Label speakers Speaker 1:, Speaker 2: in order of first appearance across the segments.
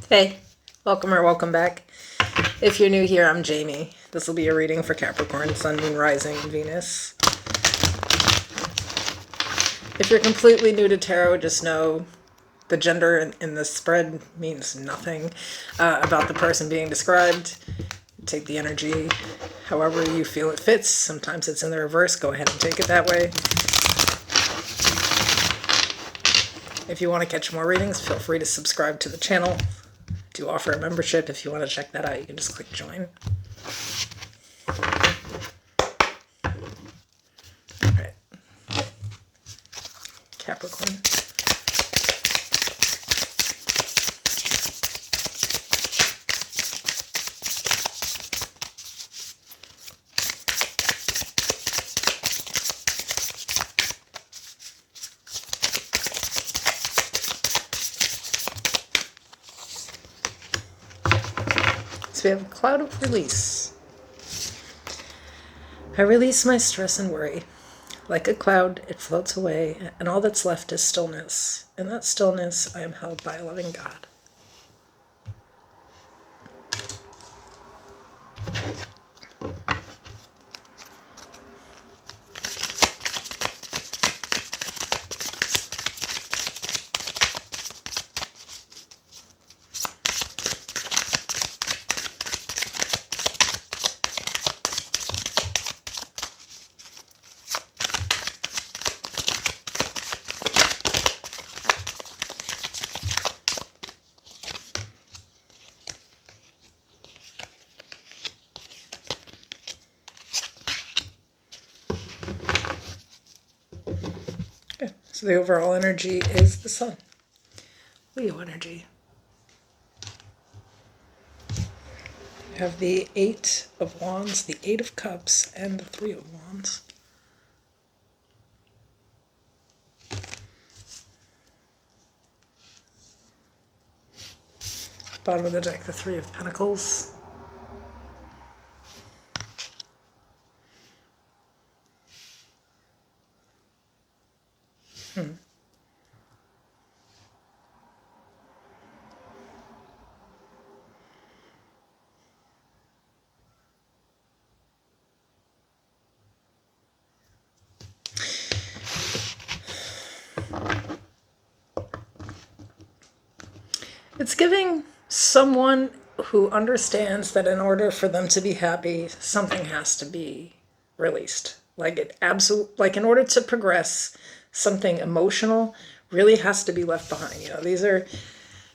Speaker 1: Hey, welcome or welcome back. If you're new here, I'm Jamie. This will be a reading for Capricorn, Sun, Moon, Rising, and Venus. If you're completely new to tarot, just know the gender in this spread means nothing about the person being described. Take the energy however you feel it fits. Sometimes it's in the reverse. Go ahead and take it that way. If you want to catch more readings, feel free to subscribe to the channel. I do offer a membership. If you want to check that out, you can just click join. All right. Capricorn. So we have a cloud of release. I release my stress and worry. Like a cloud, it floats away, and all that's left is stillness. In that stillness, I am held by a loving God. Okay, so the overall energy is the Sun. Leo energy. You have the Eight of Wands, the Eight of Cups, and the Three of Wands. Bottom of the deck, the Three of Pentacles. It's giving someone who understands that in order for them to be happy, something has to be released. Like in order to progress, something emotional really has to be left behind. You know, these are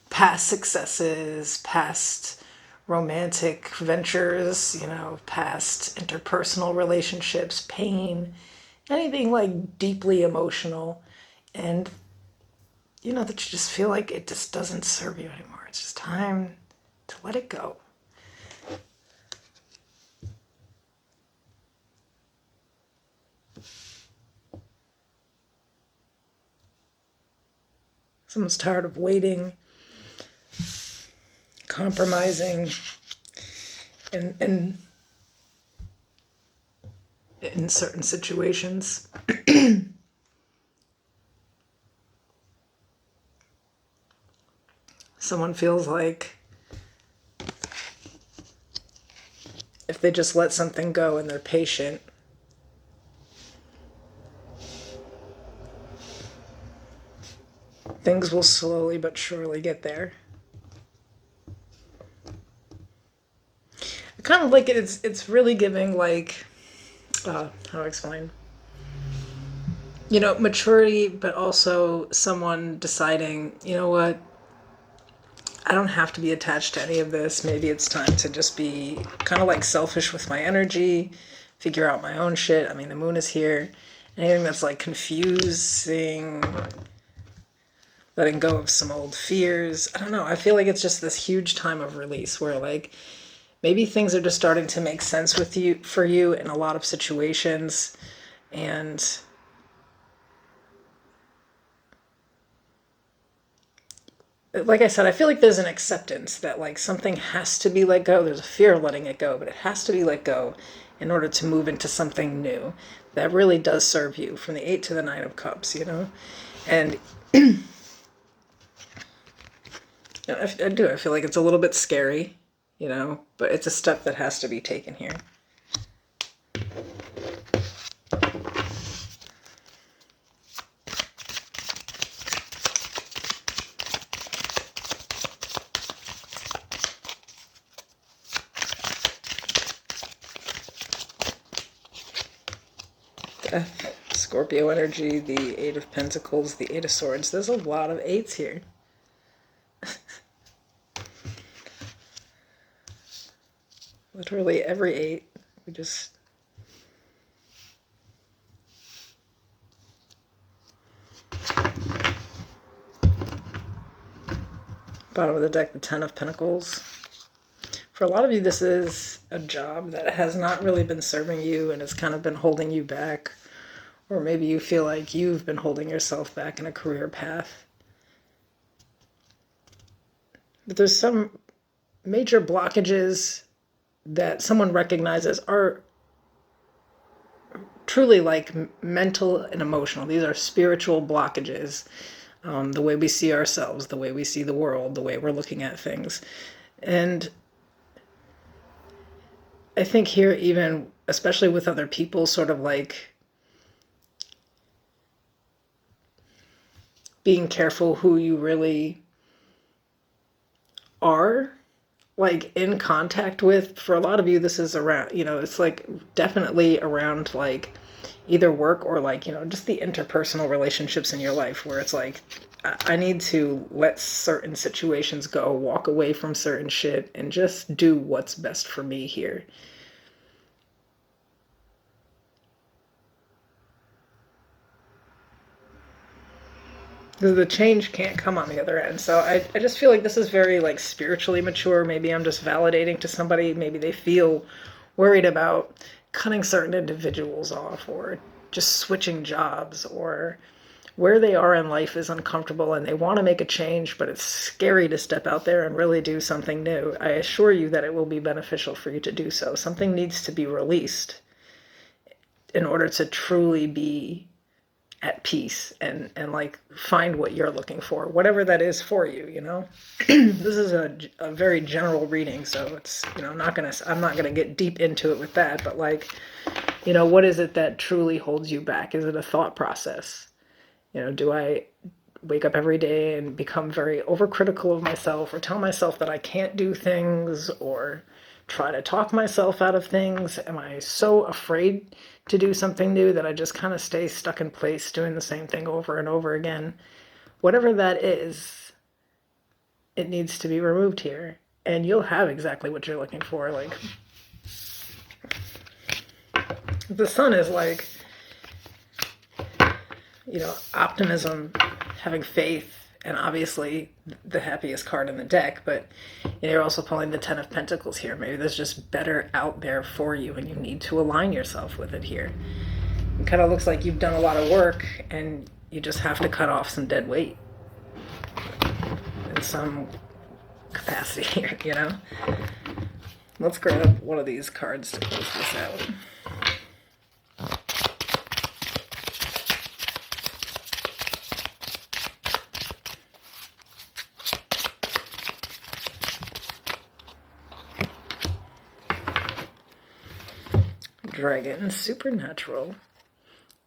Speaker 1: past successes, past romantic ventures, you know, past interpersonal relationships, pain, anything like deeply emotional. And you know, that you just feel like it just doesn't serve you anymore. It's just time to let it go. Someone's tired of waiting, compromising, in certain situations. Someone feels like if they just let something go and they're patient, things will slowly but surely get there. I kind of like it. It's really giving like, how to explain? You know, maturity, but also someone deciding, you know what? I don't have to be attached to any of this. Maybe it's time to just be kind of like selfish with my energy, figure out my own shit. I mean, the moon is here. Anything that's like confusing, letting go of some old fears. I don't know. I feel like it's just this huge time of release where like maybe things are just starting to make sense for you in a lot of situations. And like I said, I feel like there's an acceptance that like something has to be let go. There's a fear of letting it go, but it has to be let go in order to move into something new that really does serve you, from the Eight to the Nine of Cups, you know? And I do. I feel like it's a little bit scary, you know, but it's a step that has to be taken here. Death, Scorpio energy, the Eight of Pentacles, the Eight of Swords. There's a lot of eights here. Literally every eight. We just... Bottom of the deck, the Ten of Pentacles. For a lot of you, this is a job that has not really been serving you and has kind of been holding you back. Or maybe you feel like you've been holding yourself back in a career path. But there's some major blockages that someone recognizes are truly like mental and emotional. These are spiritual blockages. The way we see ourselves, the way we see the world, the way we're looking at things. And I think here, even, especially with other people, sort of like being careful who you really are, like, in contact with. For a lot of you, this is around, you know, it's like definitely around like either work or like, you know, just the interpersonal relationships in your life, where it's like, I need to let certain situations go, walk away from certain shit, and just do what's best for me here. Because the change can't come on the other end. So I just feel like this is very like spiritually mature. Maybe I'm just validating to somebody. Maybe they feel worried about cutting certain individuals off, or just switching jobs, or where they are in life is uncomfortable and they want to make a change, but it's scary to step out there and really do something new. I assure you that it will be beneficial for you to do so. Something needs to be released in order to truly be at peace and like find what you're looking for, whatever that is for you, you know. This is a very general reading, so it's, you know, I'm not gonna get deep into it with that, but like, you know, what is it that truly holds you back? Is it a thought process? You know, do I wake up every day and become very overcritical of myself, or tell myself that I can't do things, or try to talk myself out of things? Am I so afraid to do something new that I just kind of stay stuck in place doing the same thing over and over again? Whatever that is, it needs to be removed here, and you'll have exactly what you're looking for. Like, the sun is like, you know, optimism, having faith, and obviously the happiest card in the deck. But you know, you're also pulling the Ten of Pentacles here. Maybe there's just better out there for you, and you need to align yourself with it here. It kind of looks like you've done a lot of work and you just have to cut off some dead weight in some capacity here, you know. Let's grab one of these cards to close this out. Dragon, supernatural.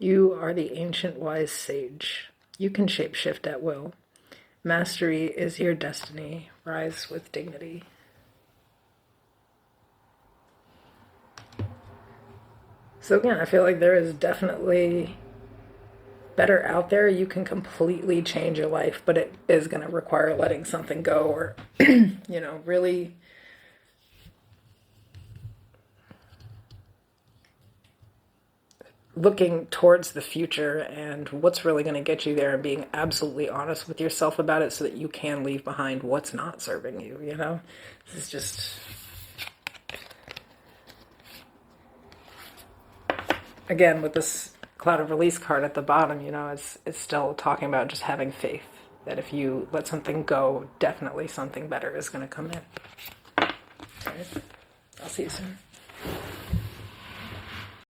Speaker 1: You are the ancient wise sage. You can shapeshift at will. Mastery is your destiny. Rise with dignity. So again, I feel like there is definitely better out there. You can completely change your life, but it is going to require letting something go, or, you know, really looking towards the future and what's really going to get you there, and being absolutely honest with yourself about it so that you can leave behind what's not serving you, you know? This is just... Again, with this Cloud of Release card at the bottom, you know, it's still talking about just having faith that if you let something go, definitely something better is going to come in. All right. I'll see you soon.